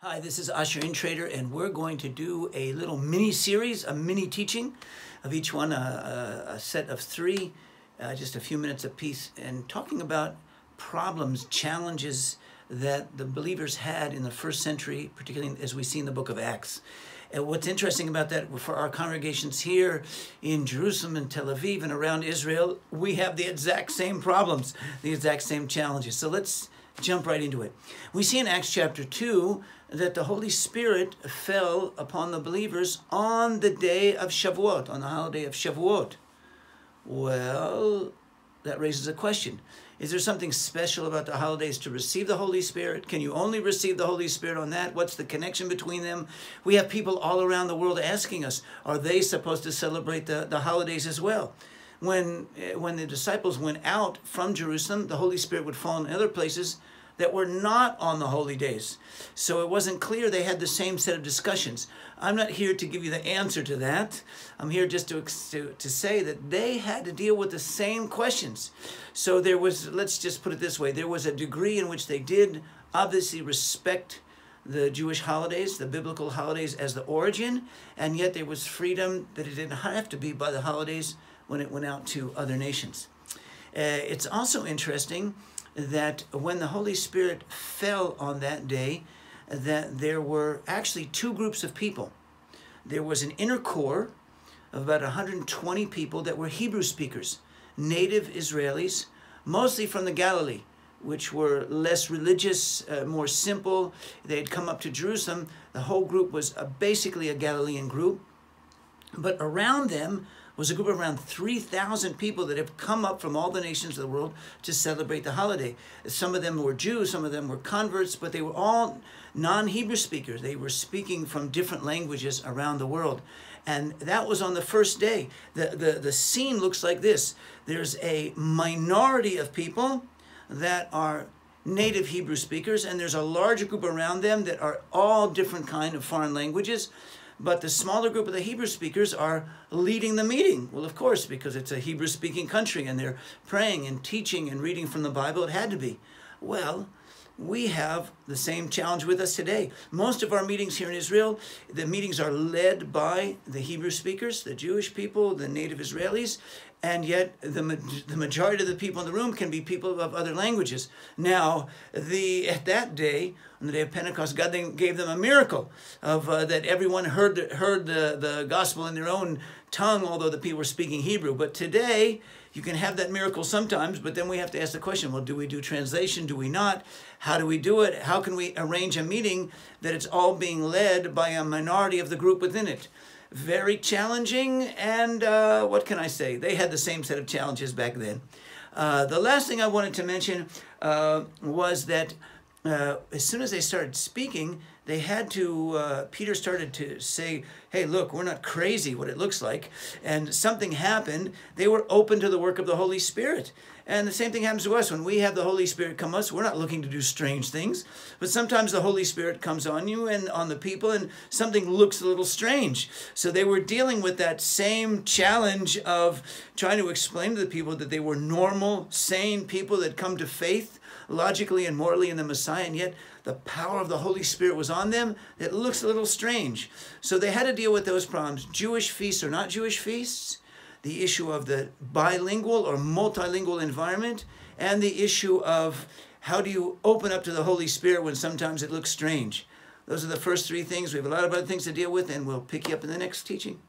Hi, this is Usher Intrater, and we're going to do a little mini-series, a mini-teaching of each one, a set of three, just a few minutes apiece, and talking about problems, challenges that the believers had in the first century, particularly as we see in the book of Acts. And what's interesting about that, for our congregations here in Jerusalem and Tel Aviv and around Israel, we have the exact same problems, the exact same challenges. So let's jump right into it. We see in Acts chapter 2 that the Holy Spirit fell upon the believers on the day of Shavuot, on the holiday of Shavuot. Well, that raises a question. Is there something special about the holidays to receive the Holy Spirit? Can you only receive the Holy Spirit on that? What's the connection between them? We have people all around the world asking us, are they supposed to celebrate the holidays as well? When the disciples went out from Jerusalem, the Holy Spirit would fall in other places that were not on the holy days. So it wasn't clear they had the same set of discussions. I'm not here to give you the answer to that. I'm here just to say that they had to deal with the same questions. So there was, let's just put it this way, there was a degree in which they did obviously respect the Jewish holidays, the biblical holidays as the origin, and yet there was freedom that it didn't have to be by the holidays when it went out to other nations. It's also interesting that when the Holy Spirit fell on that day, that there were actually two groups of people. There was an inner core of about 120 people that were Hebrew speakers, native Israelis, mostly from the Galilee, which were less religious, more simple. They had come up to Jerusalem. The whole group was basically a Galilean group. But around them was a group of around 3,000 people that have come up from all the nations of the world to celebrate the holiday. Some of them were Jews, some of them were converts, but they were all non-Hebrew speakers. They were speaking from different languages around the world. And that was on the first day. The scene looks like this. There's a minority of people that are native Hebrew speakers, and there's a larger group around them that are all different kind of foreign languages. But the smaller group of the Hebrew speakers are leading the meeting. Well, of course, because it's a Hebrew-speaking country and they're praying and teaching and reading from the Bible, it had to be. Well, we have the same challenge with us today. Most of our meetings here in Israel, the meetings are led by the Hebrew speakers, the Jewish people, the native Israelis, and yet the majority of the people in the room can be people of other languages. Now, at that day, on the day of Pentecost, God then gave them a miracle of that everyone heard the gospel in their own tongue, although the people were speaking Hebrew. But today, you can have that miracle sometimes, but then we have to ask the question, well, do we do translation? Do we not? How do we do it? How can we arrange a meeting that it's all being led by a minority of the group within it? Very challenging, and what can I say? They had the same set of challenges back then. The last thing I wanted to mention was that as soon as they started speaking, they had to, Peter started to say, hey, look, we're not crazy, what it looks like. And something happened. They were open to the work of the Holy Spirit. And the same thing happens to us. When we have the Holy Spirit come us, we're not looking to do strange things. But sometimes the Holy Spirit comes on you and on the people, and something looks a little strange. So they were dealing with that same challenge of trying to explain to the people that they were normal, sane people that come to faith logically and morally in the Messiah, and yet the power of the Holy Spirit was on them. It looks a little strange. So they had to deal with those problems. Jewish feasts or not Jewish feasts, the issue of the bilingual or multilingual environment, and the issue of how do you open up to the Holy Spirit when sometimes it looks strange. Those are the first three things. We have a lot of other things to deal with, and we'll pick you up in the next teaching.